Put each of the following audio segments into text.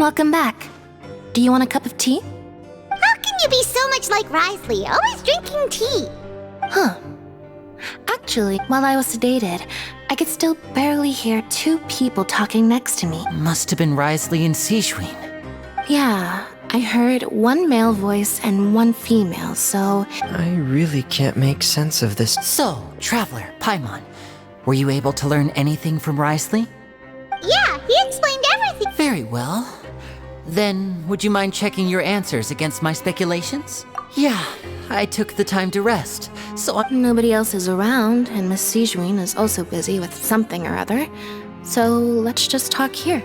Welcome back. Do you want a cup of tea? How can you be so much like Risley, always drinking tea? Huh. Actually, while I was sedated, I could still barely hear two people talking next to me. Must have been Risley and Sijwin. Yeah, I heard one male voice and one female, so... I really can't make sense of this. So, Traveler, Paimon, were you able to learn anything from Risley? Yeah, he explained everything. Very well. Then, would you mind checking your answers against my speculations? Yeah, I took the time to rest, so Nobody else is around, and Miss Sijwin is also busy with something or other. So let's just talk here.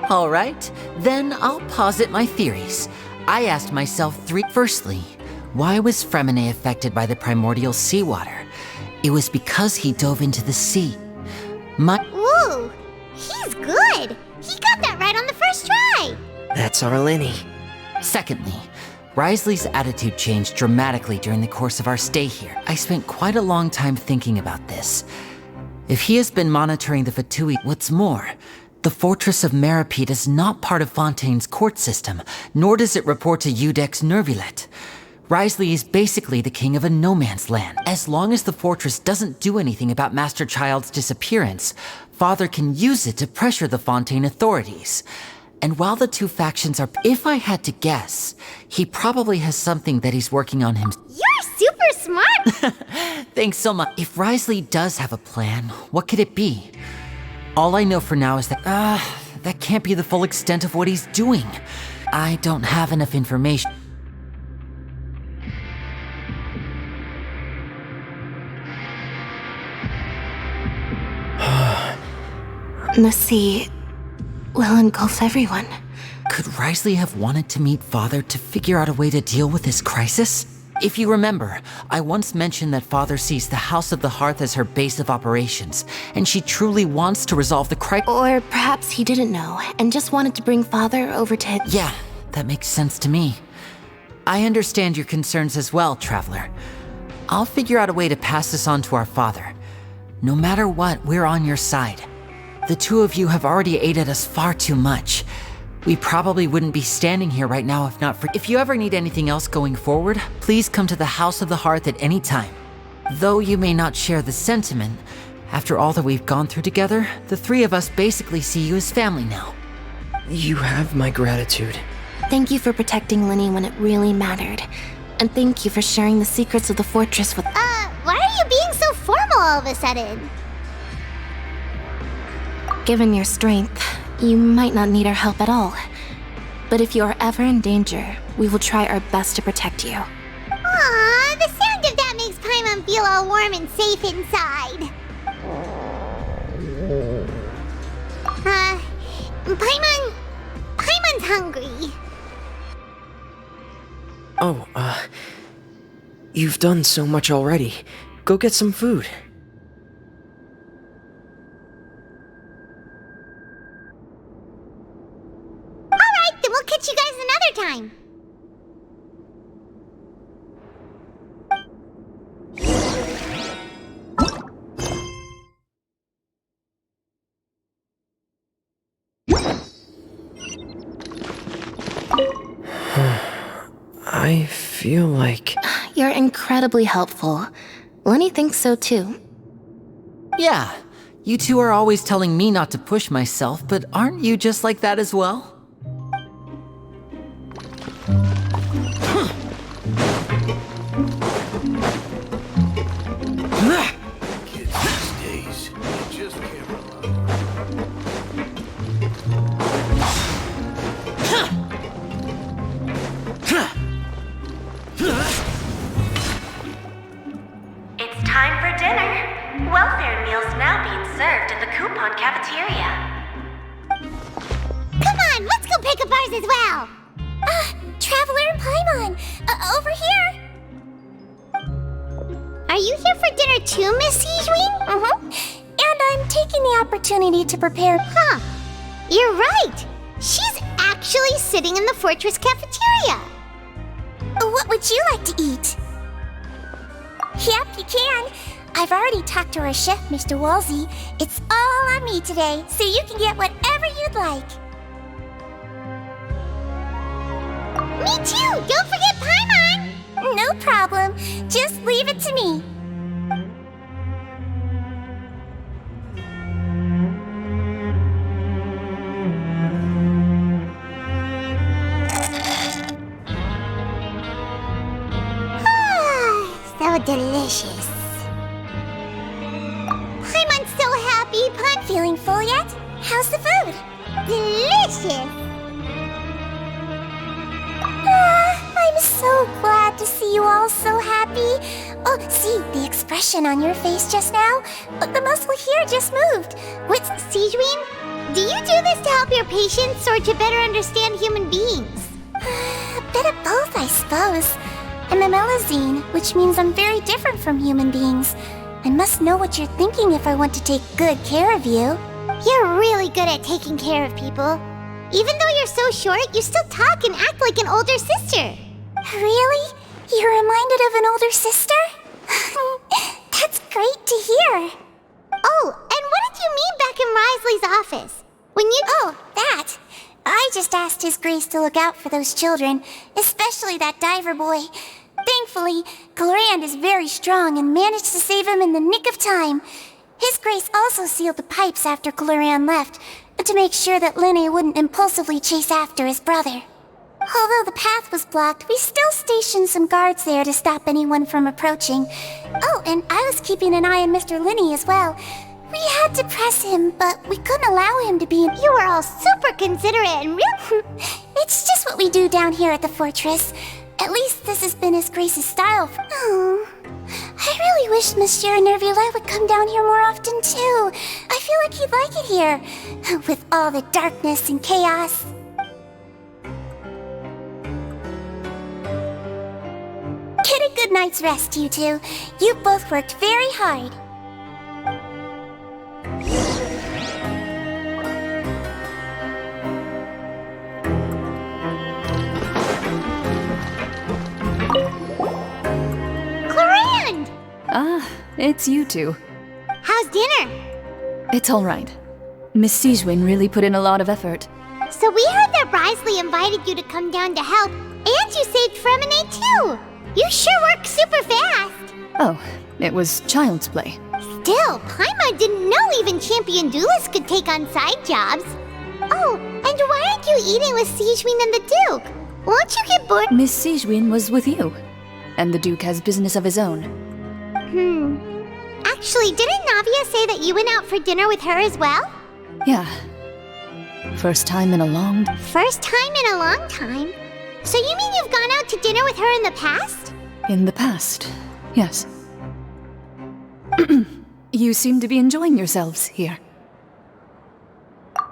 All right, then I'll posit my theories. I asked myself three. Firstly, why was Fremine affected by the primordial seawater? It was because he dove into the sea. Ooh, he's good. He got that right on the first try. That's our Linny. Secondly, Risley's attitude changed dramatically during the course of our stay here. I spent quite a long time thinking about this. If he has been monitoring the Fatui, what's more, the fortress of Meripede is not part of Fontaine's court system, nor does it report to Udex Nervulet. Risley is basically the king of a no-man's land. As long as the fortress doesn't do anything about Master Child's disappearance, Father can use it to pressure the Fontaine authorities. And while the two factions are... If I had to guess, he probably has something that he's working on himself. You're super smart. Thanks so much. If Risley does have a plan, what could it be? All I know for now is that, that can't be the full extent of what he's doing. I don't have enough information. The sea will engulf everyone. Could Risley have wanted to meet Father to figure out a way to deal with this crisis? If you remember, I once mentioned that Father sees the House of the Hearth as her base of operations, and she truly wants to resolve the crisis. Or perhaps he didn't know and just wanted to bring Father over to... Yeah, that makes sense to me. I understand your concerns as well, Traveler. I'll figure out a way to pass this on to our father. No matter what, we're on your side. The two of you have already aided us far too much. We probably wouldn't be standing here right now if not for... If you ever need anything else going forward, please come to the House of the Hearth at any time. Though you may not share the sentiment, after all that we've gone through together, the three of us basically see you as family now. You have my gratitude. Thank you for protecting Linny when it really mattered. And thank you for sharing the secrets of the fortress with... Why are you being so formal all of a sudden? Given your strength, you might not need our help at all. But if you are ever in danger, we will try our best to protect you. Aww, the sound of that makes Paimon feel all warm and safe inside. Paimon's hungry. Oh, you've done so much already. Go get some food. Alright, then we'll catch you guys another time. I feel like... You're incredibly helpful. Lenny thinks so too. Yeah, you two are always telling me not to push myself, but aren't you just like that as well? Kids these days, you just can't rely. It's time for dinner. Welfare meals now being served at the coupon cafeteria. Come on, let's go pick up ours as well. Traveler and Paimon, over here. Are you here for dinner too, Miss Sijwin? And I'm taking the opportunity to prepare... Huh. You're right. She's actually sitting in the fortress cafeteria. What would you like to eat? Yep, you can. I've already talked to our chef, Mr. Wolsey. It's all on me today, so you can get whatever you'd like. Me too! Don't forget Paimon! No problem. Just leave it to me. So delicious. Paimon's so happy. Paimon Feeling full yet? How's the food? delicious. I'm so glad to see you all so happy. Oh, see, the expression on your face just now? The muscle here just moved. What's Sijwin? Do you do this to help your patients or to better understand human beings? A bit of both, I suppose. I'm a melazine, which means I'm very different from human beings. I must know what you're thinking if I want to take good care of you. You're really good at taking care of people. Even though you're so short, you still talk and act like an older sister. Really? You're reminded of an older sister? That's great to hear. Oh, and what did you mean back in Risley's office? When you... Oh, that. I just asked His Grace to look out for those children, especially that diver boy. Thankfully, Glorand is very strong and managed to save him in the nick of time. His Grace also sealed the pipes after Glorand left, to make sure that Linne wouldn't impulsively chase after his brother. Although the path was blocked, we still stationed some guards there to stop anyone from approaching. Oh, and I was keeping an eye on Mr. Linne as well. We had to press him, but we couldn't allow him to be in... You were all super considerate and real... It's just what we do down here at the fortress. At least this has been His Grace's style for... Oh, I really wish Monsieur Nervula would come down here more often too. I feel like he'd like it here, with all the darkness and chaos. Get a good night's rest, you two. You both worked very hard. Glorand! Ah, it's you two. How's dinner? It's all right. Miss Sijwin really put in a lot of effort. So we heard that Risley invited you to come down to help, and you saved Fremine too. You sure work super fast. Oh, it was child's play. Still, Paimon didn't know even champion duelists could take on side jobs. Oh, and why aren't you eating with Sijwin and the Duke? Won't you get bored? Miss Sijwin was with you, and the Duke has business of his own. Actually, didn't Navia say that you went out for dinner with her as well? Yeah. First time in a long... First time in a long time? So you mean you've gone out to dinner with her in the past? In the past, yes. You seem to be enjoying yourselves here.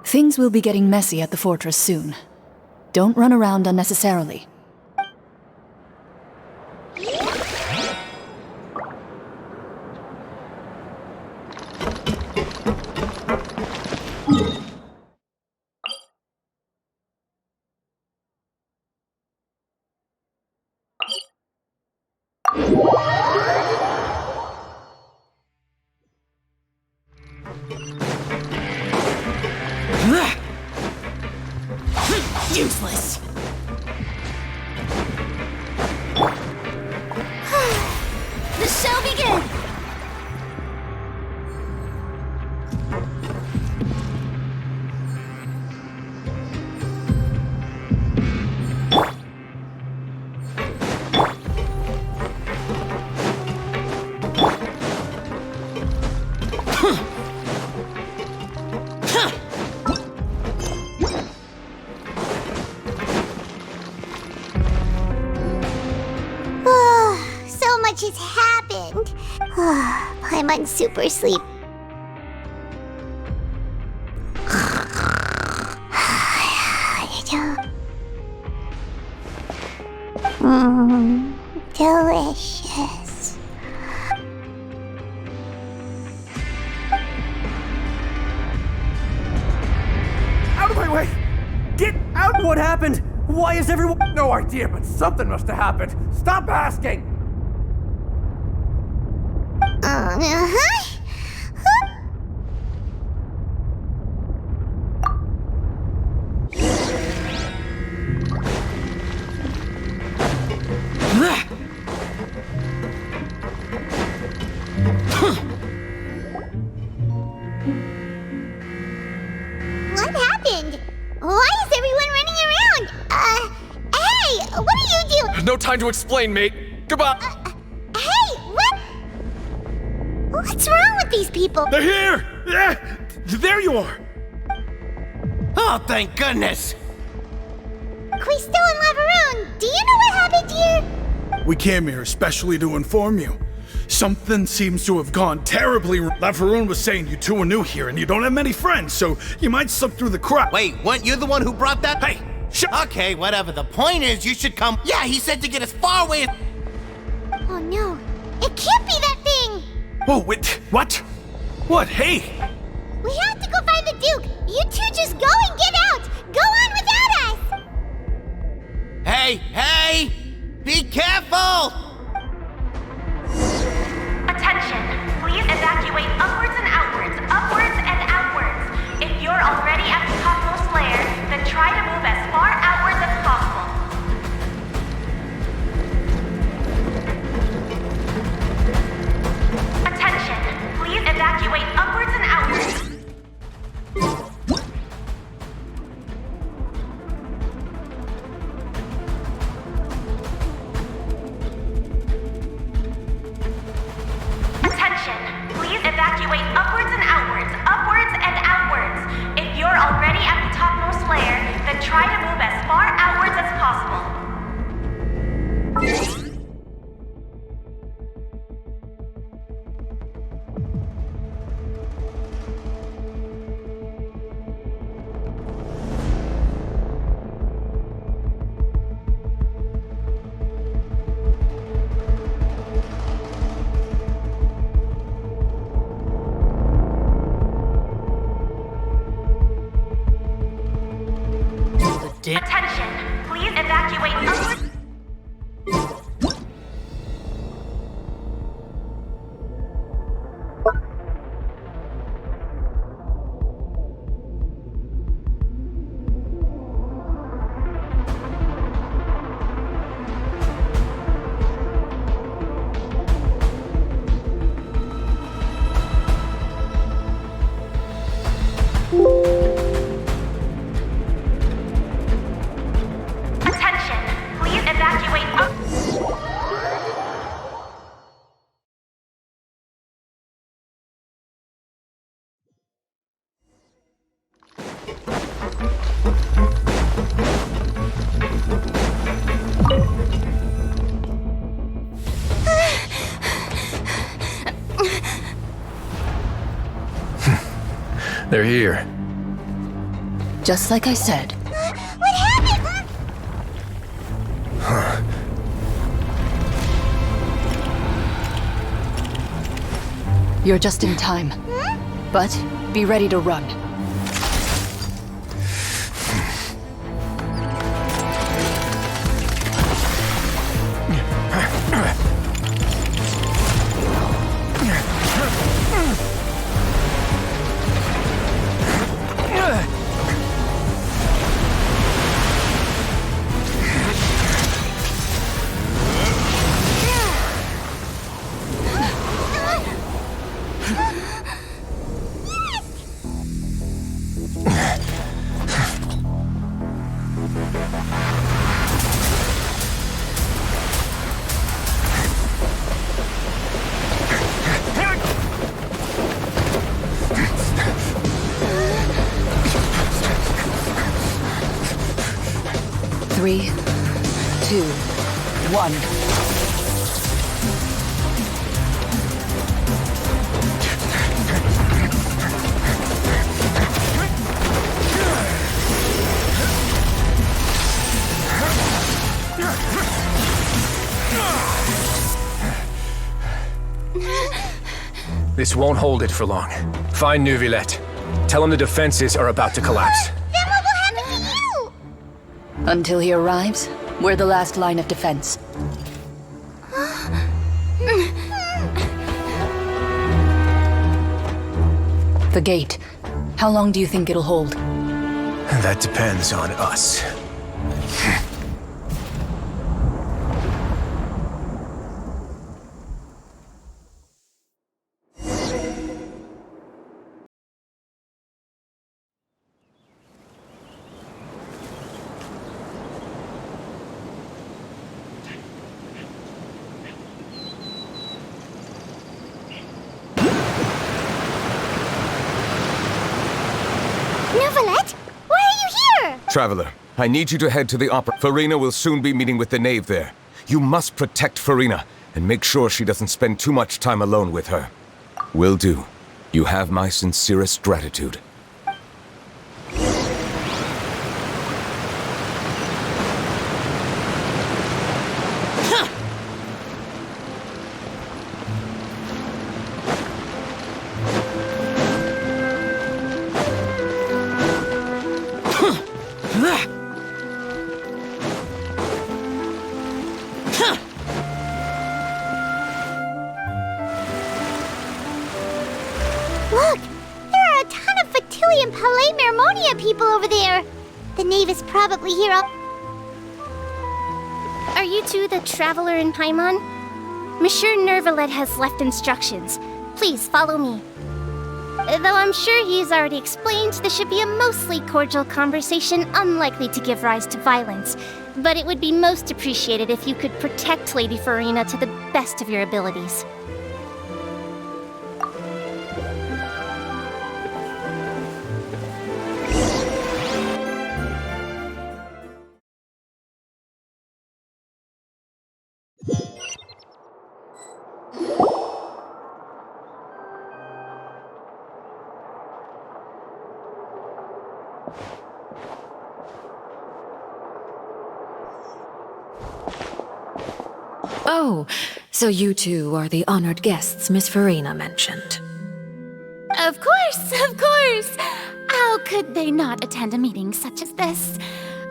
Things will be getting messy at the fortress soon. Don't run around unnecessarily. Useless! The show begins! So much has happened. I'm on super sleep. Delicious. Out of my way! Get out! What happened? Why is everyone... No idea, but something must have happened. Stop asking! no time to explain, mate. Goodbye. Hey, what? What's wrong with these people? They're here! Yeah! There you are! Oh, thank goodness! Quisto and Lavaroon, do you know what happened here? We came here especially to inform you. Something seems to have gone terribly wrong. Lavaroon was saying you two are new here and you don't have many friends, so you might slip through the cracks. Wait, weren't you the one who brought that? Hey, shut. Okay, whatever. The point is, you should come. Yeah, he said to get as far away as. Oh no, it can't be that thing! Whoa, wait, what? What? Hey! We have to go find the Duke! You two just go and get out! Go on without us! Hey! Be careful! Attention, please evacuate upwards and outwards, upwards and outwards. If you're already at the topmost layer, then try to move as far outwards as possible. Attention, please evacuate upwards and outwards. Attention, please evacuate upwards and outwards, upwards and outwards. If you're already at the topmost layer, then try to move as far outwards as possible. Attention, please evacuate upwards. Attention, please evacuate up. They're here. Just like I said. What happened? You're just in time. But be ready to run. Three, 2, 1. This won't hold it for long. Find Neuvillette. Tell him the defenses are about to collapse. Then what will happen to you? Until he arrives, we're the last line of defense. The gate. How long do you think it'll hold? That depends on us. Traveler, I need you to head to the opera. Farina will soon be meeting with the knave there. You must protect Farina, and make sure she doesn't spend too much time alone with her. Will do. You have my sincerest gratitude. Look! There are a ton of Fatui and Palais Mermonia people over there! The knave is probably here all— Are you two the traveler in Paimon? Monsieur Nervalet has left instructions. Please follow me. Though I'm sure he's already explained, this should be a mostly cordial conversation, unlikely to give rise to violence. But it would be most appreciated if you could protect Lady Farina to the best of your abilities. Oh, so you two are the honored guests Miss Farina mentioned. Of course, of course! How could they not attend a meeting such as this?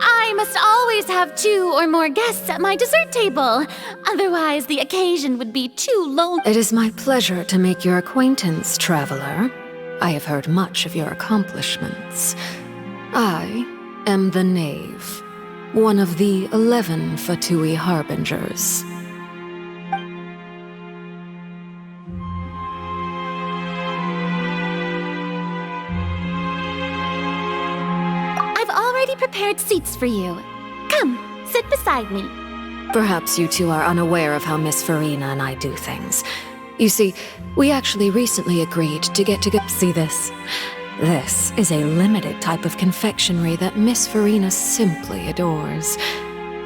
I must always have 2 or more guests at my dessert table. Otherwise, the occasion would be too lonely. It is my pleasure to make your acquaintance, traveler. I have heard much of your accomplishments. I am the Knave, one of the 11 Fatui Harbingers. Prepared seats for you. Come, sit beside me. Perhaps you two are unaware of how Miss Farina and I do things. You see, we actually recently agreed to get together. See this? This is a limited type of confectionery that Miss Farina simply adores.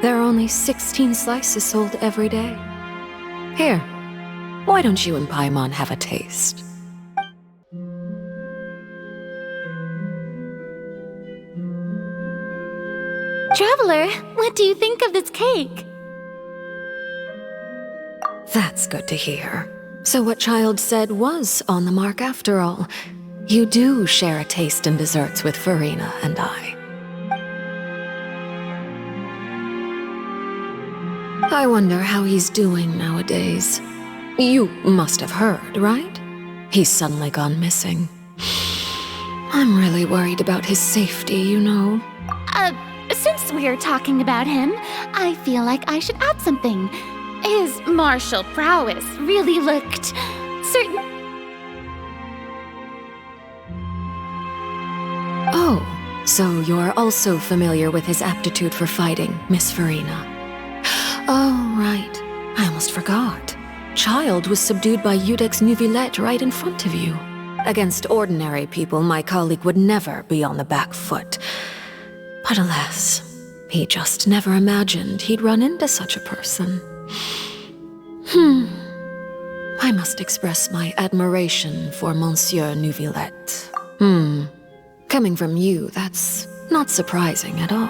There are only 16 slices sold every day. Here, why don't you and Paimon have a taste? Traveler, what do you think of this cake? That's good to hear. So what Child said was on the mark after all. You do share a taste in desserts with Farina and I. I wonder how he's doing nowadays. You must have heard, right? He's suddenly gone missing. I'm really worried about his safety, you know. Since we're talking about him, I feel like I should add something. His martial prowess really looked certain. Oh, so you're also familiar with his aptitude for fighting, Miss Farina. Oh, right. I almost forgot. Child was subdued by Udex Nuvillette right in front of you. Against ordinary people, my colleague would never be on the back foot. But alas, he just never imagined he'd run into such a person. I must express my admiration for Monsieur Nuvillette. Coming from you, that's not surprising at all.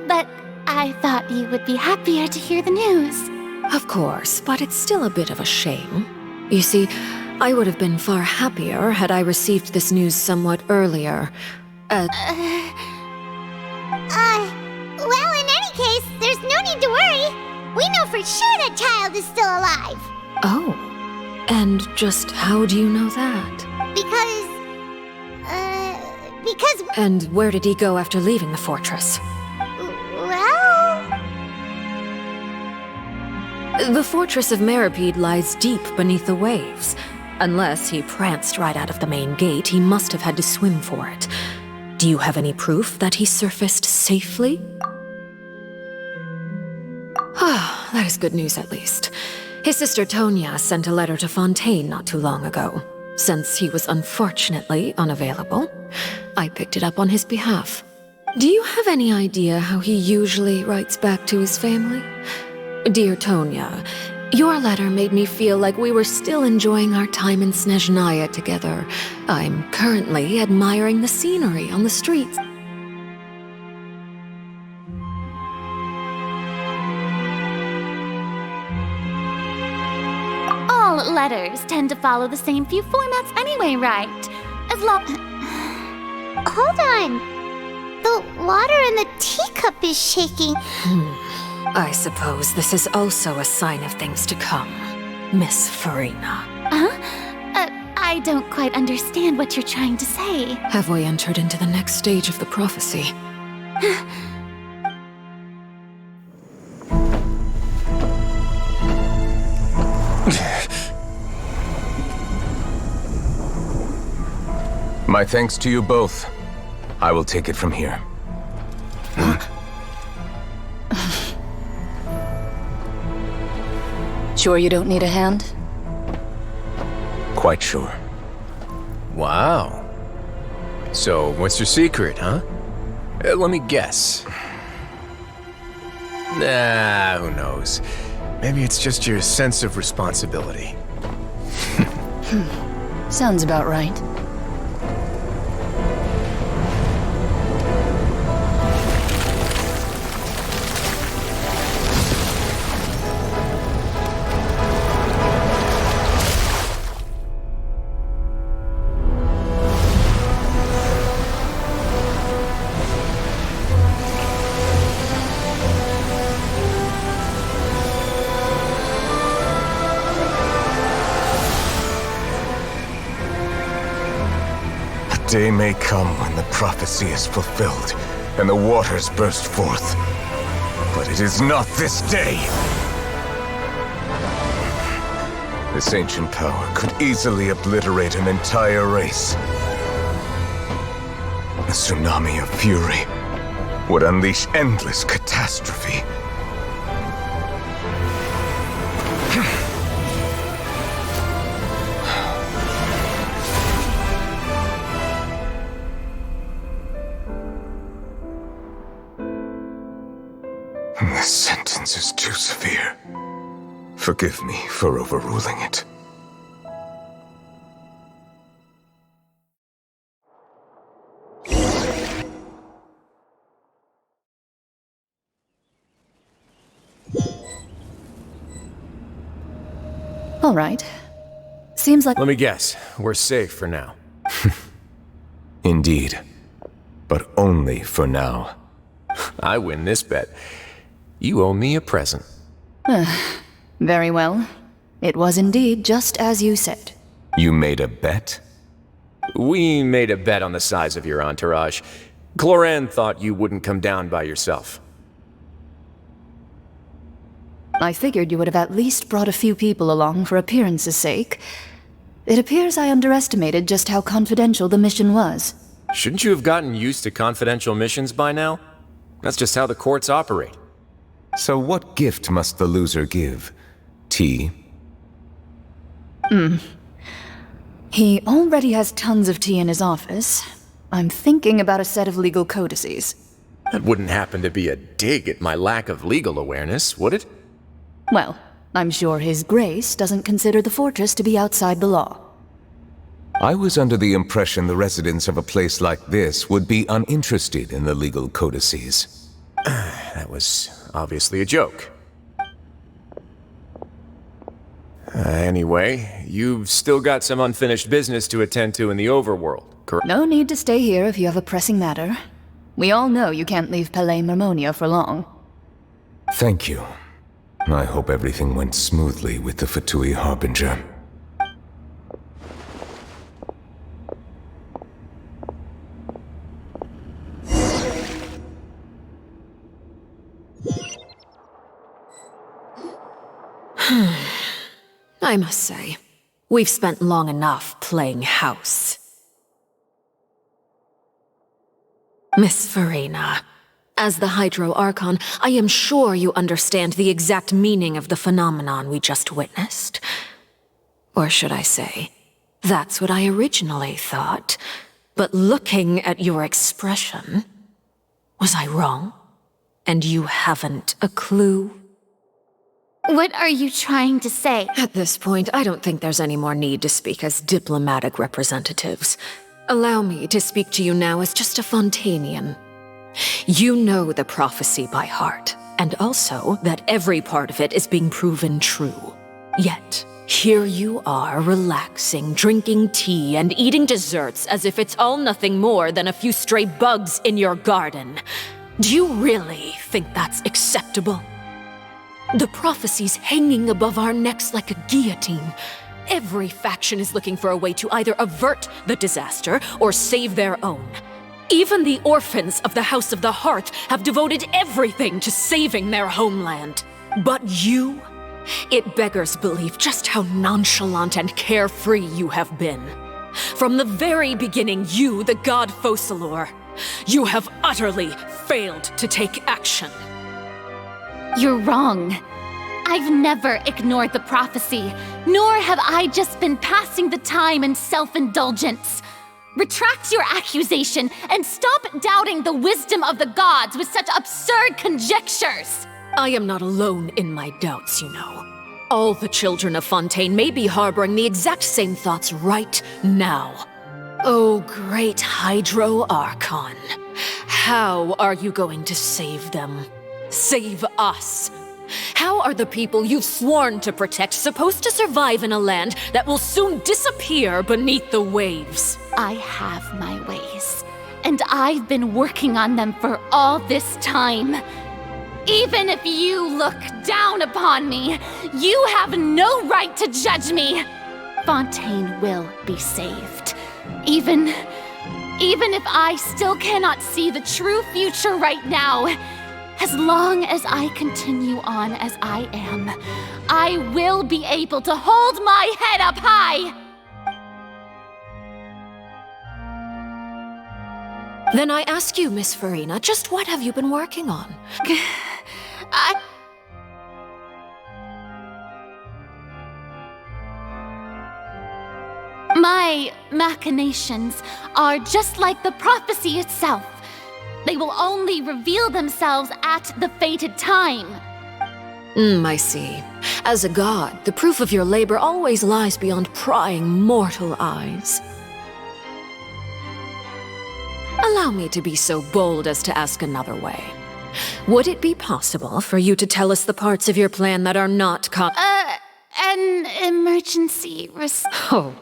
But I thought you would be happier to hear the news. Of course, but it's still a bit of a shame. You see, I would have been far happier had I received this news somewhat earlier. Well, in any case, there's no need to worry. We know for sure that Child is still alive. Oh, and just how do you know that? Because... And where did he go after leaving the fortress? Well... The fortress of Meripede lies deep beneath the waves. Unless he pranced right out of the main gate, he must have had to swim for it. Do you have any proof that he surfaced safely? Ah, that is good news at least. His sister Tonya sent a letter to Fontaine not too long ago. Since he was unfortunately unavailable, I picked it up on his behalf. Do you have any idea how he usually writes back to his family? Dear Tonya, your letter made me feel like we were still enjoying our time in Snezhnaya together. I'm currently admiring the scenery on the streets. All letters tend to follow the same few formats anyway, right? As long... Hold on. The water in the teacup is shaking. I suppose this is also a sign of things to come, Miss Farina. I don't quite understand what you're trying to say. Have we entered into the next stage of the prophecy? My thanks to you both. I will take it from here. Sure you don't need a hand? Quite sure. Wow. So, what's your secret, huh? Let me guess. Nah, who knows? Maybe it's just your sense of responsibility. Sounds about right. The day may come when the prophecy is fulfilled, and the waters burst forth. But it is not this day! This ancient power could easily obliterate an entire race. A tsunami of fury would unleash endless catastrophe. This sentence is too severe. Forgive me for overruling it. All right. Seems like... Let me guess. We're safe for now. Indeed. But only for now. I win this bet. You owe me a present. Very well. It was indeed just as you said. You made a bet? We made a bet on the size of your entourage. Cloran thought you wouldn't come down by yourself. I figured you would have at least brought a few people along for appearance's sake. It appears I underestimated just how confidential the mission was. Shouldn't you have gotten used to confidential missions by now? That's just how the courts operate. So what gift must the loser give? Tea? He already has tons of tea in his office. I'm thinking about a set of legal codices. That wouldn't happen to be a dig at my lack of legal awareness, would it? Well, I'm sure His Grace doesn't consider the fortress to be outside the law. I was under the impression the residents of a place like this would be uninterested in the legal codices. That was obviously a joke. Anyway, you've still got some unfinished business to attend to in the overworld, correct? No need to stay here if you have a pressing matter. We all know you can't leave Palais Mermonia for long. Thank you. I hope everything went smoothly with the Fatui Harbinger. I must say, we've spent long enough playing house. Miss Farina, as the Hydro Archon, I am sure you understand the exact meaning of the phenomenon we just witnessed. Or should I say, that's what I originally thought. But looking at your expression, Was I wrong? And you haven't a clue? What are you trying to say? At this point, I don't think there's any more need to speak as diplomatic representatives. Allow me to speak to you now as just a Fontanian. You know the prophecy by heart, and also that every part of it is being proven true. Yet, here you are relaxing, drinking tea, and eating desserts as if it's all nothing more than a few stray bugs in your garden. Do you really think that's acceptable? The prophecy's hanging above our necks like a guillotine. Every faction is looking for a way to either avert the disaster or save their own. Even the orphans of the House of the Hearth have devoted everything to saving their homeland. But you? It beggars belief just how nonchalant and carefree you have been. From the very beginning, you, the god Focalor, you have utterly failed to take action. You're wrong. I've never ignored the prophecy, nor have I just been passing the time in self-indulgence. Retract your accusation and stop doubting the wisdom of the gods with such absurd conjectures. I am not alone in my doubts, you know. All the children of Fontaine may be harboring the exact same thoughts right now. Oh, great Hydro Archon. How are you going to save them? Save us? How are the people you've sworn to protect supposed to survive in a land that will soon disappear beneath the waves? I have my ways, and I've been working on them for all this time. Even if you look down upon me, you have no right to judge me. Fontaine will be saved. Even if I still cannot see the true future right now, as long as I continue on as I am, I will be able to hold my head up high! Then I ask you, Miss Farina, just what have you been working on? My machinations are just like the prophecy itself. They will only reveal themselves at the fated time. I see. As a god, the proof of your labor always lies beyond prying mortal eyes. Allow me to be so bold as to ask another way. Would it be possible for you to tell us the parts of your plan that are not an emergency Oh,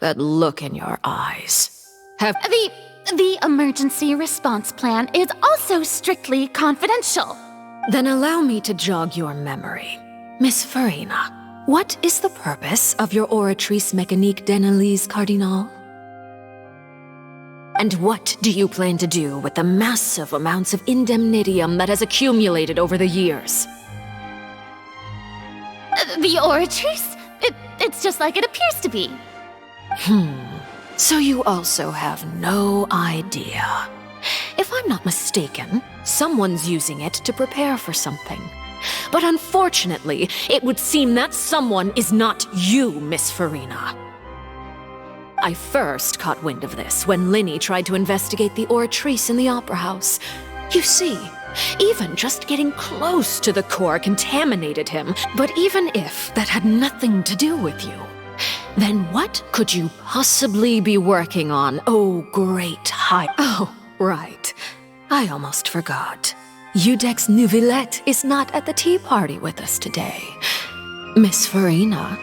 that look in your eyes. The emergency response plan is also strictly confidential. Then allow me to jog your memory. Miss Farina, what is the purpose of your Oratrice Mécanique d'Analyse Cardinal? And what do you plan to do with the massive amounts of indemnitium that has accumulated over the years? The Oratrice? It's just like it appears to be. So you also have no idea. If I'm not mistaken, someone's using it to prepare for something. But unfortunately, it would seem that someone is not you, Miss Farina. I first caught wind of this when Linny tried to investigate the Oratrice in the Opera House. You see, even just getting close to the core contaminated him. But even if that had nothing to do with you, then what could you possibly be working on, oh great Oh, right. I almost forgot. Udex Neuvillette is not at the tea party with us today. Miss Farina,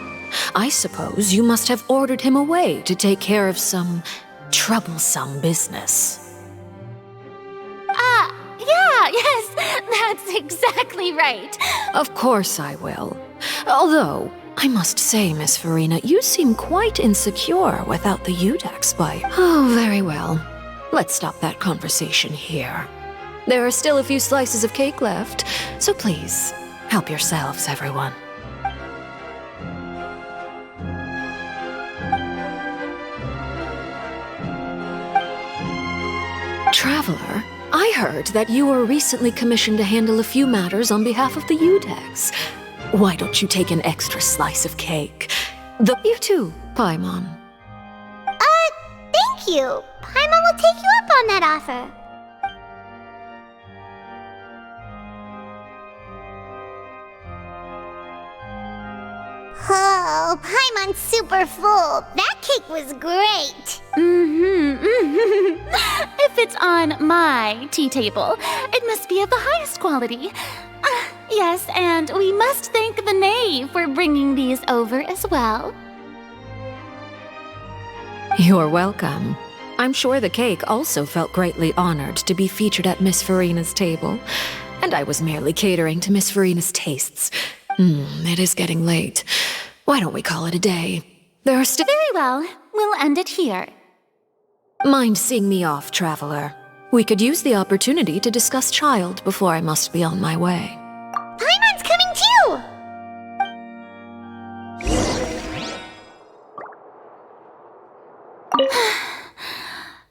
I suppose you must have ordered him away to take care of some troublesome business. Yes, that's exactly right. Of course I will. Although, I must say, Miss Farina, you seem quite insecure without the Udex bite. Oh, very well. Let's stop that conversation here. There are still a few slices of cake left, so please, help yourselves, everyone. Traveler, I heard that you were recently commissioned to handle a few matters on behalf of the Udex. Why don't you take an extra slice of cake? You too, Paimon. Thank you. Paimon will take you up on that offer. Oh, Paimon's super full. That cake was great. If it's on my tea table, it must be of the highest quality. Yes, and we must thank the knave for bringing these over as well. You're welcome. I'm sure the cake also felt greatly honored to be featured at Miss Farina's table. And I was merely catering to Miss Farina's tastes. It is getting late. Why don't we call it a day? There are still— Very well. We'll end it here. Mind seeing me off, traveler. We could use the opportunity to discuss Child before I must be on my way. Paimon's coming too!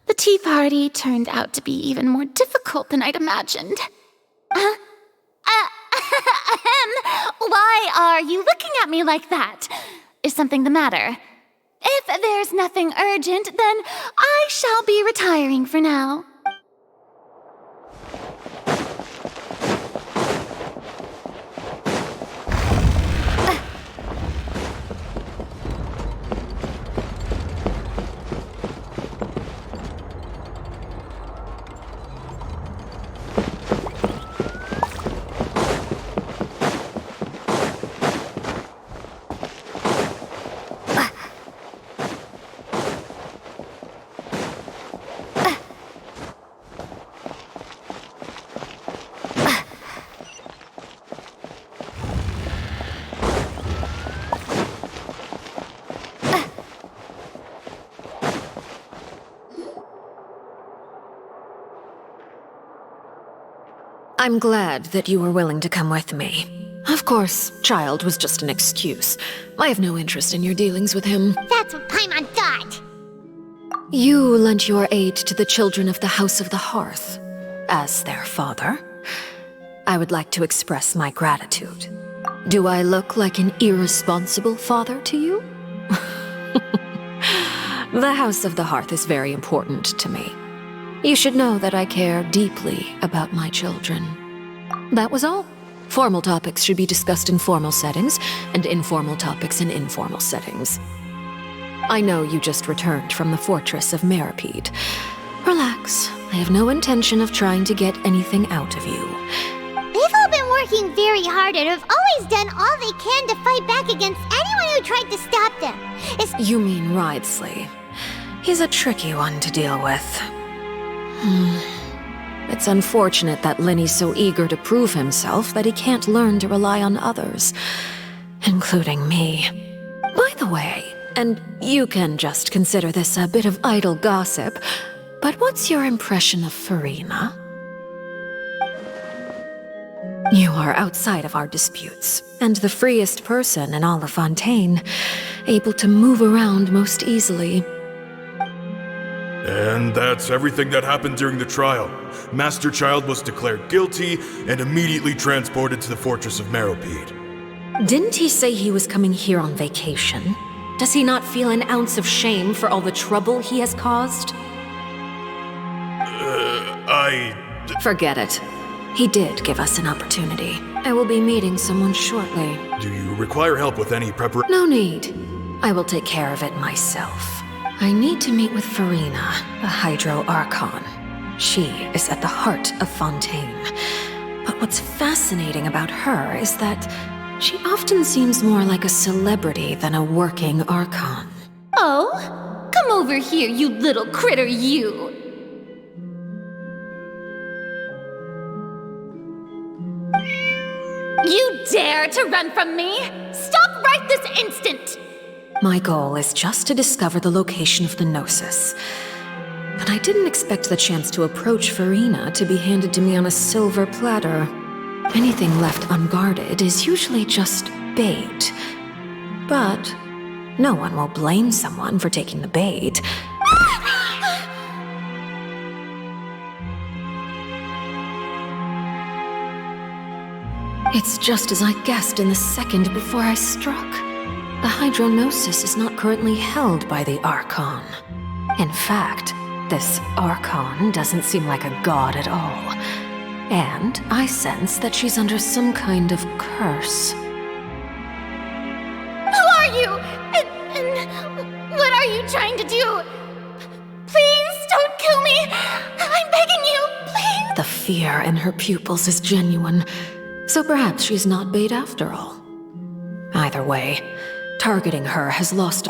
The tea party turned out to be even more difficult than I'd imagined. Why are you looking at me like that? Is something the matter? If there's nothing urgent, then I shall be retiring for now. I'm glad that you were willing to come with me. Of course, Child was just an excuse. I have no interest in your dealings with him. That's what Paimon thought. You lent your aid to the children of the House of the Hearth. As their father, I would like to express my gratitude. Do I look like an irresponsible father to you? The House of the Hearth is very important to me. You should know that I care deeply about my children. That was all. Formal topics should be discussed in formal settings, and informal topics in informal settings. I know you just returned from the fortress of Meripede. Relax. I have no intention of trying to get anything out of you. They've all been working very hard and have always done all they can to fight back against anyone who tried to stop them. You mean Wriothesley. He's a tricky one to deal with. It's unfortunate that Lenny's so eager to prove himself that he can't learn to rely on others, including me. By the way, and you can just consider this a bit of idle gossip, but what's your impression of Farina? You are outside of our disputes, and the freest person in all of Fontaine, able to move around most easily. And that's everything that happened during the trial. Master Child was declared guilty and immediately transported to the fortress of Meripede. Didn't he say he was coming here on vacation? Does he not feel an ounce of shame for all the trouble he has caused? Forget it. He did give us an opportunity. I will be meeting someone shortly. Do you require help with any preparation? No need. I will take care of it myself. I need to meet with Farina, the Hydro Archon. She is at the heart of Fontaine. But what's fascinating about her is that she often seems more like a celebrity than a working Archon. Oh? Come over here, you little critter, you! You dare to run from me? Stop right this instant! My goal is just to discover the location of the Gnosis. But I didn't expect the chance to approach Farina to be handed to me on a silver platter. Anything left unguarded is usually just bait. But no one will blame someone for taking the bait. It's just as I guessed in the second before I struck. The Hydrognosis is not currently held by the Archon. In fact, this Archon doesn't seem like a god at all. And I sense that she's under some kind of curse. Who are you? you trying to do? Please don't kill me! I'm begging you, please! The fear in her pupils is genuine, so perhaps she's not bait after all. Either way, targeting her has lost...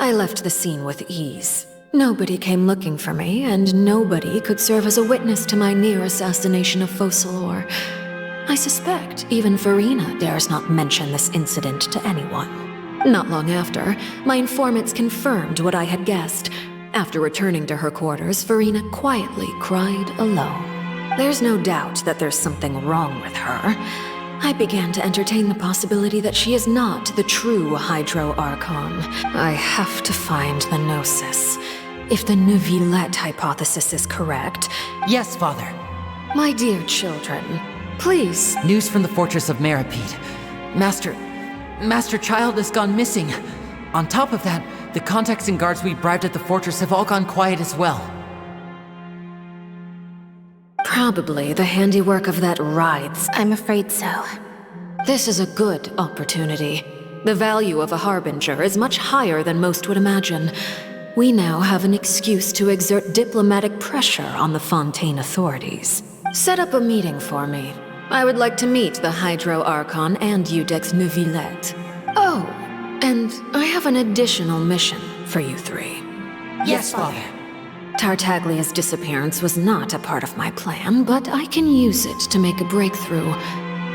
I left the scene with ease. Nobody came looking for me, and nobody could serve as a witness to my near assassination of Focalor. I suspect even Farina dares not mention this incident to anyone. Not long after, my informants confirmed what I had guessed. After returning to her quarters, Farina quietly cried alone. There's no doubt that there's something wrong with her. I began to entertain the possibility that she is not the true Hydro Archon. I have to find the Gnosis. If the Neuvillette hypothesis is correct... Yes, Father. My dear children, please... News from the Fortress of Meripede. Master Child has gone missing. On top of that, the contacts and guards we bribed at the fortress have all gone quiet as well. Probably the handiwork of that Writhes. I'm afraid so. This is a good opportunity. The value of a Harbinger is much higher than most would imagine. We now have an excuse to exert diplomatic pressure on the Fontaine authorities. Set up a meeting for me. I would like to meet the Hydro Archon and Iudex Neuvillette. Oh, and I have an additional mission for you three. Yes, Father. Tartaglia's disappearance was not a part of my plan, but I can use it to make a breakthrough.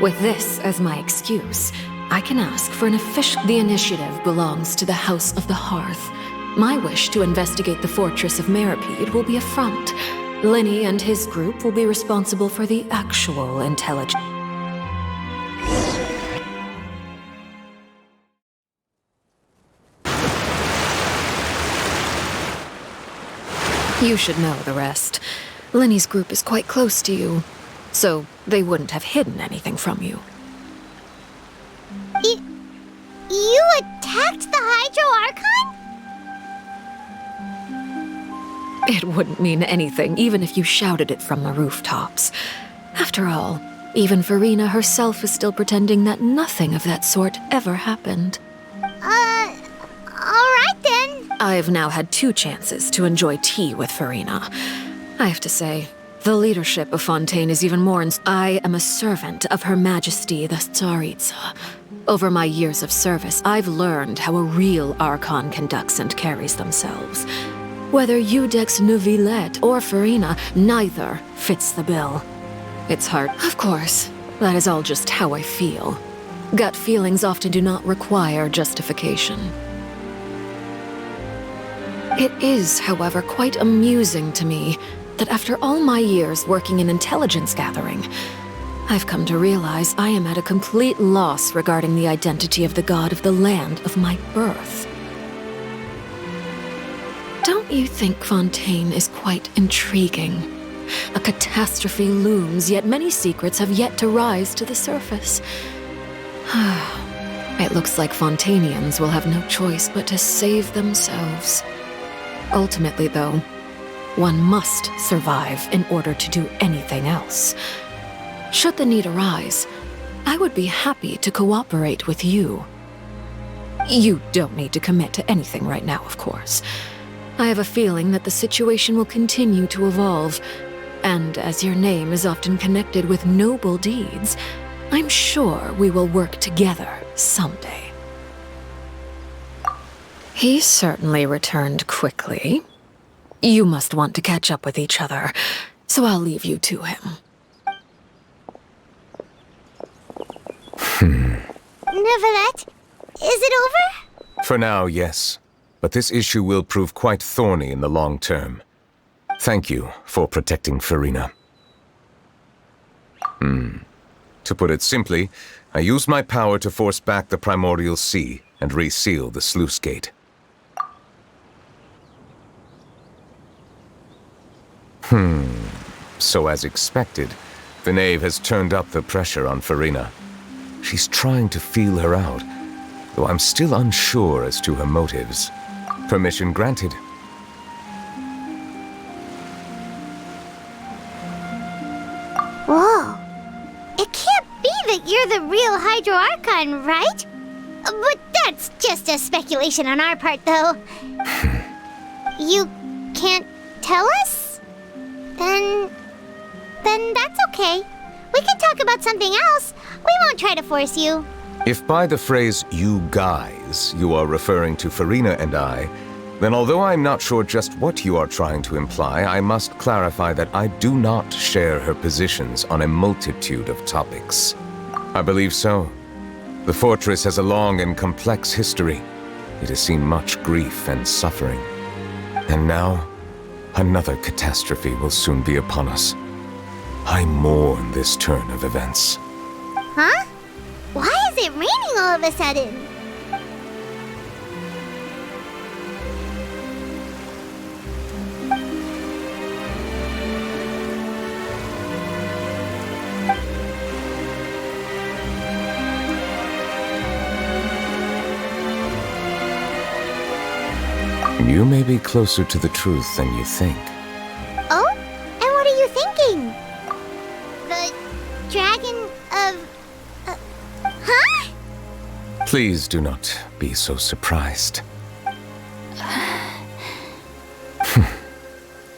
With this as my excuse, I can ask for an official... The initiative belongs to the House of the Hearth. My wish to investigate the Fortress of Meripede will be a front. Lenny and his group will be responsible for the actual intelligence. You should know the rest. Lenny's group is quite close to you, so they wouldn't have hidden anything from you. You attacked the Hydro Archon? It wouldn't mean anything, even if you shouted it from the rooftops. After all, even Farina herself is still pretending that nothing of that sort ever happened. Alright then. I've now had 2 chances to enjoy tea with Farina. I have to say, the leadership of Fontaine is even more I am a servant of Her Majesty the Tsaritsa. Over my years of service, I've learned how a real Archon conducts and carries themselves. Whether Iudex Neuvillette or Farina, neither fits the bill. It's hard. Of course, that is all just how I feel. Gut feelings often do not require justification. It is, however, quite amusing to me that after all my years working in intelligence gathering, I've come to realize I am at a complete loss regarding the identity of the god of the land of my birth. Don't you think Fontaine is quite intriguing? A catastrophe looms, yet many secrets have yet to rise to the surface. It looks like Fontainians will have no choice but to save themselves. Ultimately, though, one must survive in order to do anything else. Should the need arise, I would be happy to cooperate with you. You don't need to commit to anything right now, of course. I have a feeling that the situation will continue to evolve, and as your name is often connected with noble deeds, I'm sure we will work together someday. He certainly returned quickly. You must want to catch up with each other, so I'll leave you to him. Neuvillette, is it over? For now, yes. But this issue will prove quite thorny in the long term. Thank you for protecting Farina. To put it simply, I used my power to force back the Primordial Sea and reseal the sluice gate. So as expected, the knave has turned up the pressure on Farina. She's trying to feel her out, though I'm still unsure as to her motives. Permission granted. Whoa. It can't be that you're the real Hydro Archon, right? But that That's just a speculation on our part, though. You can't tell us? Then that's okay. We can talk about something else. We won't try to force you. If by the phrase, you guys, you are referring to Farina and I, then although I'm not sure just what you are trying to imply, I must clarify that I do not share her positions on a multitude of topics. I believe so. The fortress has a long and complex history. It has seen much grief and suffering. And now, another catastrophe will soon be upon us. I mourn this turn of events. Huh? Why is it raining all of a sudden? You may be closer to the truth than you think. Oh? And what are you thinking? The dragon of... huh? Please do not be so surprised.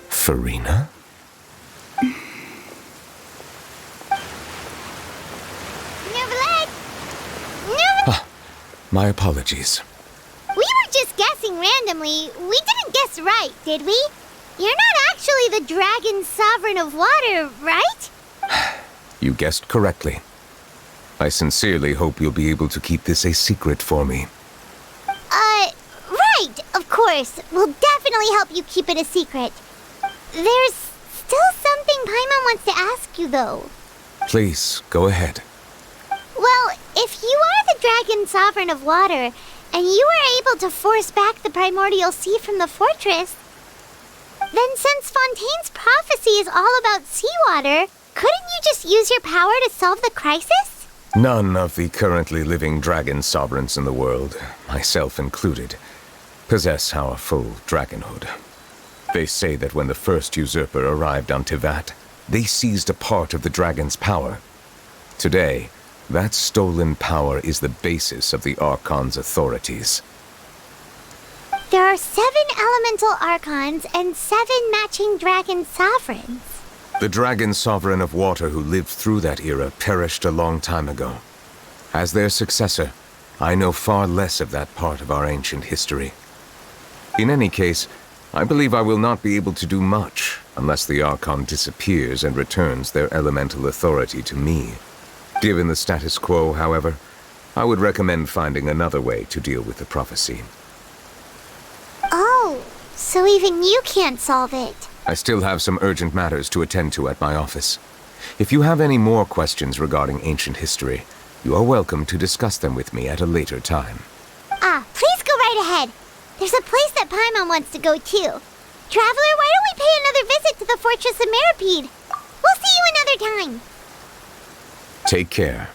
Farina? My apologies. We were just guessing randomly. We didn't guess right, did we? You're not actually the dragon sovereign of water, right? You guessed correctly. I sincerely hope you'll be able to keep this a secret for me. Right, of course. We'll definitely help you keep it a secret. There's still something Paimon wants to ask you, though. Please, go ahead. Well, if you are the dragon sovereign of water, and you were able to force back the primordial sea from the fortress, then since Fontaine's prophecy is all about seawater, couldn't you just use your power to solve the crisis? None of the currently living dragon sovereigns in the world, myself included, possess our full dragonhood. They say that when the first usurper arrived on Tivat, they seized a part of the dragon's power. Today, that stolen power is the basis of the Archon's authorities. There are 7 elemental Archons and 7 matching dragon sovereigns. The dragon sovereign of water who lived through that era perished a long time ago. As their successor, I know far less of that part of our ancient history. In any case, I believe I will not be able to do much unless the Archon disappears and returns their elemental authority to me. Given the status quo, however, I would recommend finding another way to deal with the prophecy. Oh, so even you can't solve it. I still have some urgent matters to attend to at my office. If you have any more questions regarding ancient history, you are welcome to discuss them with me at a later time. Please go right ahead. There's a place that Paimon wants to go too. Traveler, why don't we pay another visit to the Fortress of Meripede? We'll see you another time. Take care.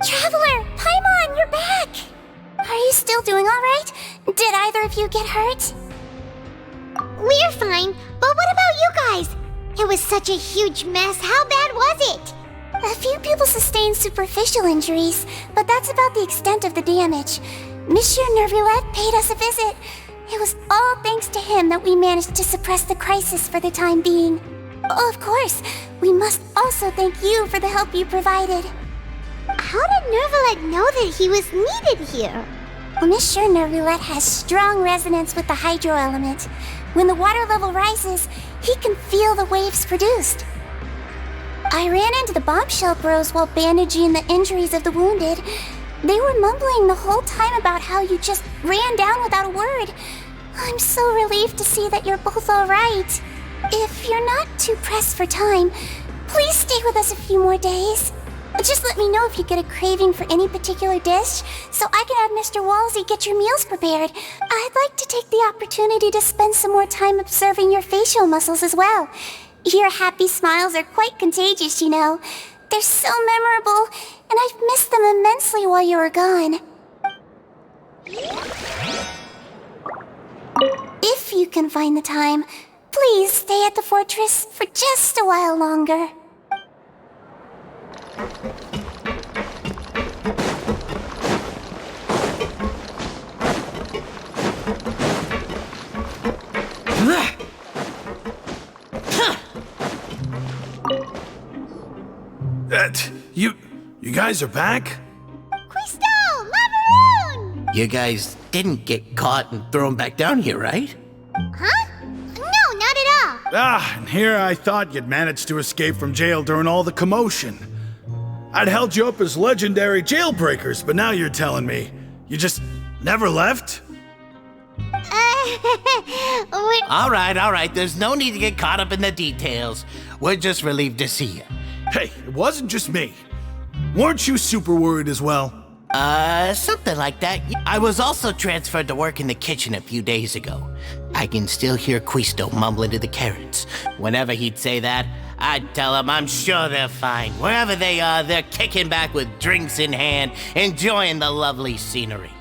Traveler, Paimon, you're back! Are you still doing alright? Did either of you get hurt? We're fine, but what about you guys? It was such a huge mess. How bad was it? A few people sustained superficial injuries, but that's about the extent of the damage. Monsieur Nervulette paid us a visit. It was all thanks to him that we managed to suppress the crisis for the time being. Oh, of course, we must also thank you for the help you provided. How did Nervulette know that he was needed here? Well, Miss Schurner Roulette has strong resonance with the hydro element. When the water level rises, he can feel the waves produced. I ran into the bombshell bros while bandaging the injuries of the wounded. They were mumbling the whole time about how you just ran down without a word. I'm so relieved to see that you're both alright. If you're not too pressed for time, please stay with us a few more days. Just let me know if you get a craving for any particular dish, so I can have Mr. Walsey get your meals prepared. I'd like to take the opportunity to spend some more time observing your facial muscles as well. Your happy smiles are quite contagious, you know. They're so memorable, and I've missed them immensely while you were gone. If you can find the time, please stay at the fortress for just a while longer. You guys are back? Quisto! Macaroon! You guys didn't get caught and thrown back down here, right? Huh? No, not at all. And here I thought you'd managed to escape from jail during all the commotion. I'd held you up as legendary jailbreakers, but now you're telling me you just never left? All right, there's no need to get caught up in the details. We're just relieved to see you. Hey, it wasn't just me. Weren't you super worried as well? Something like that. I was also transferred to work in the kitchen a few days ago. I can still hear Quisto mumbling to the carrots. Whenever he'd say that, I'd tell him I'm sure they're fine. Wherever they are, they're kicking back with drinks in hand, enjoying the lovely scenery.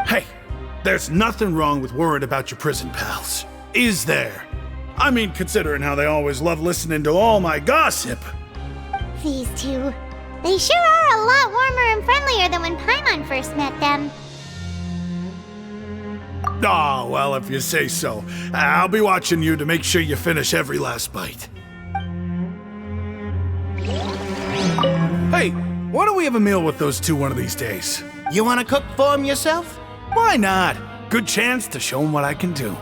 Hey, there's nothing wrong with worrying about your prison pals. Is there? I mean, considering how they always love listening to all my gossip. These two. They sure are a lot warmer and friendlier than when Paimon first met them. Oh, well, if you say so. I'll be watching you to make sure you finish every last bite. Hey, why don't we have a meal with those two one of these days? You want to cook for them yourself? Why not? Good chance to show them what I can do.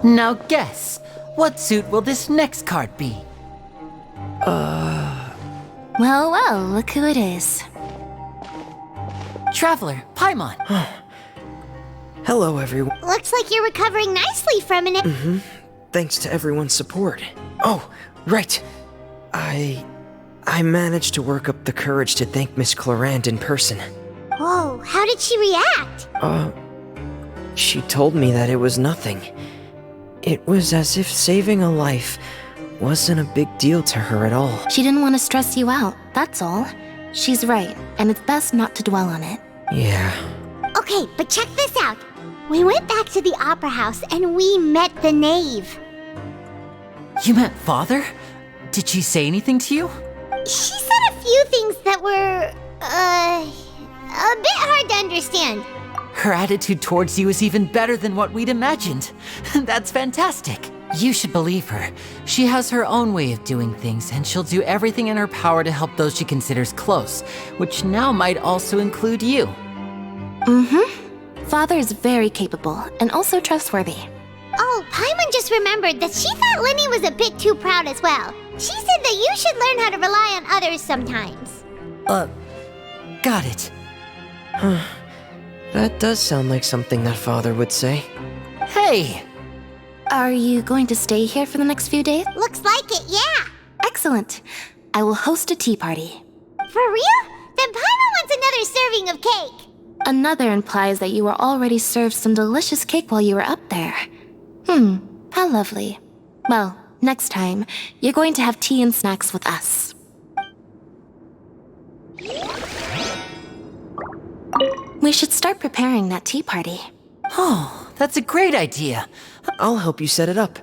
Now guess, what suit will this next card be? Well, look who it is. Traveler, Paimon. Hello, everyone. Looks like you're recovering nicely from an... Thanks to everyone's support. Oh, right. I managed to work up the courage to thank Miss Clorand in person. Whoa, how did she react? She told me that it was nothing. It was as if saving a life wasn't a big deal to her at all. She didn't want to stress you out, that's all. She's right, and it's best not to dwell on it. Yeah. Okay, but check this out. We went back to the opera house and we met the knave. You met Father? Did she say anything to you? She said a few things that were, a bit hard to understand. Her attitude towards you is even better than what we'd imagined. That's fantastic. You should believe her. She has her own way of doing things, and she'll do everything in her power to help those she considers close, which now might also include you. Father is very capable and also trustworthy. Oh, Paimon just remembered that she thought Lenny was a bit too proud as well. She said that you should learn how to rely on others sometimes. Got it. That does sound like something that Father would say. Hey! Are you going to stay here for the next few days? Looks like it, yeah. Excellent. I will host a tea party. For real? Then Paimon wants another serving of cake. Another implies that you were already served some delicious cake while you were up there. How lovely. Well, next time, you're going to have tea and snacks with us. We should start preparing that tea party. Oh, that's a great idea. I'll help you set it up.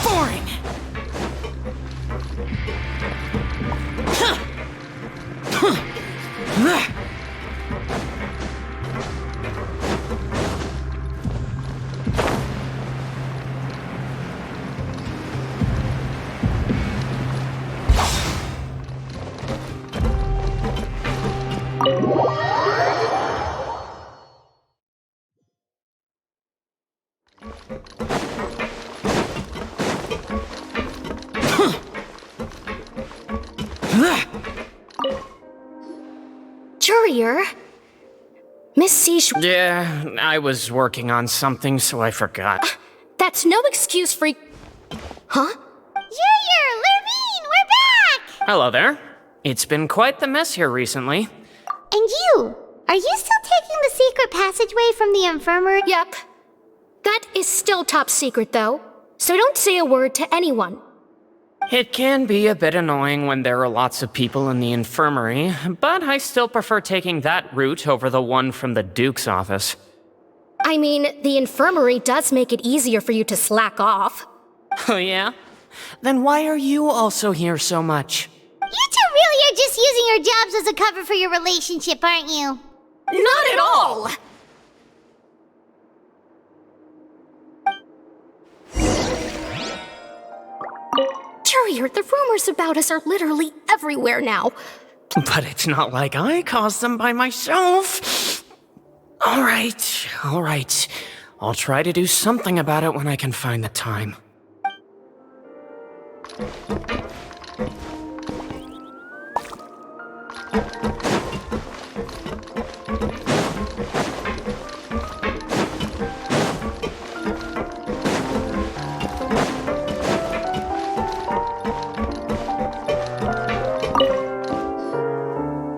Boring! Courier? Miss Siege... Yeah, I was working on something, so I forgot. That's no excuse for... Huh? Courier, Lurvine, we're back! Hello there. It's been quite the mess here recently. And you? Are you still taking the secret passageway from the infirmary? Yep. That is still top secret, though. So don't say a word to anyone. It can be a bit annoying when there are lots of people in the infirmary, but I still prefer taking that route over the one from the Duke's office. I mean, the infirmary does make it easier for you to slack off. Oh yeah? Then why are you also here so much? You two really are just using your jobs as a cover for your relationship, aren't you? Not at all! Courier, the rumors about us are literally everywhere now. But it's not like I caused them by myself. All right. I'll try to do something about it when I can find the time.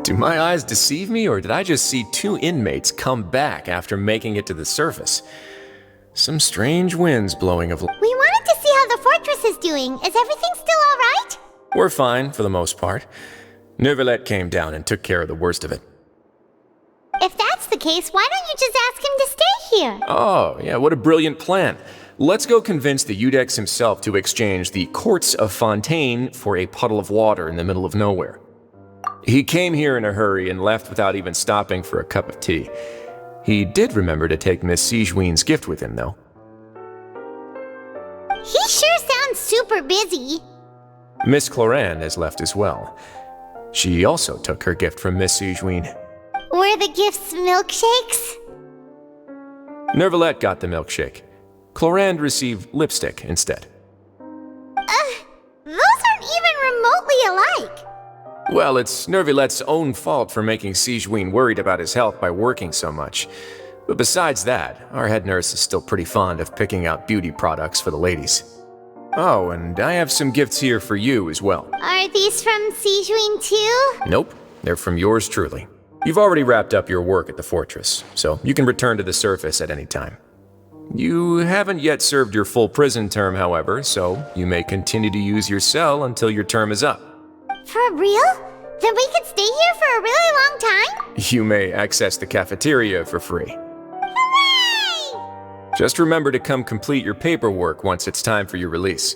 Do my eyes deceive me, or did I just see two inmates come back after making it to the surface? Some strange winds blowing of... We wanted to see how the fortress is doing. Is everything still all right? We're fine, for the most part. Neuvillette came down and took care of the worst of it. If that's the case, why don't you just ask him to stay here? Oh, yeah, what a brilliant plan. Let's go convince the Udex himself to exchange the Courts of Fontaine for a puddle of water in the middle of nowhere. He came here in a hurry and left without even stopping for a cup of tea. He did remember to take Miss Sigewinne's gift with him, though. He sure sounds super busy. Miss Cloran has left as well. She also took her gift from Miss Sigewinne. Were the gifts milkshakes? Neuvillette got the milkshake. Cloran received lipstick instead. Those aren't even remotely alike. Well, it's Neuvillette's own fault for making Sigewinne worried about his health by working so much. But besides that, our head nurse is still pretty fond of picking out beauty products for the ladies. Oh, and I have some gifts here for you as well. Are these from Sigewinne too? Nope, they're from yours truly. You've already wrapped up your work at the fortress, so you can return to the surface at any time. You haven't yet served your full prison term, however, so you may continue to use your cell until your term is up. For real? Then we could stay here for a really long time? You may access the cafeteria for free. Hooray! Just remember to come complete your paperwork once it's time for your release.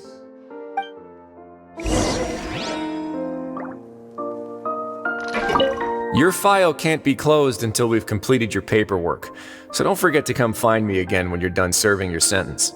Your file can't be closed until we've completed your paperwork, so don't forget to come find me again when you're done serving your sentence.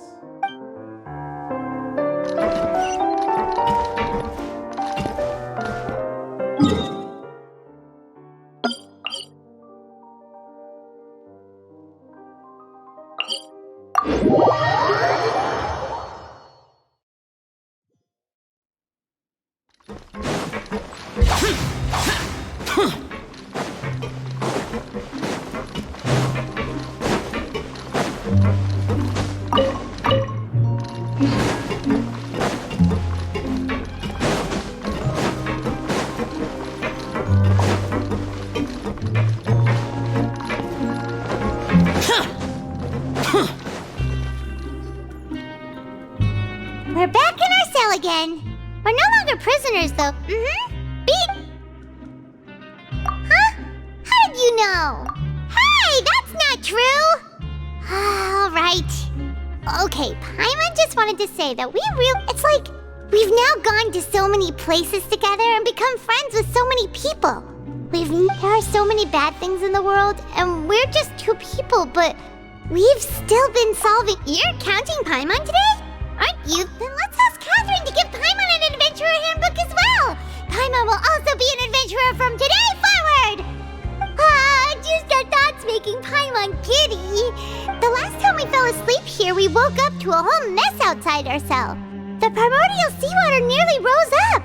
listeners, though. Huh? How did you know? Hey, that's not true! Alright. Okay, Paimon just wanted to say that it's like, we've now gone to so many places together and become friends with so many people. There are so many bad things in the world, and we're just two people, but we've still been solving. You're counting Paimon today? Aren't you? Then let's ask Catherine to give Paimon an adventurer handbook as well. Paimon will also be an adventurer from today forward. Just the thoughts making Paimon giddy. The last time we fell asleep here, we woke up to a whole mess outside our cell. The primordial seawater nearly rose up.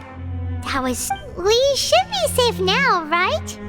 We should be safe now, right?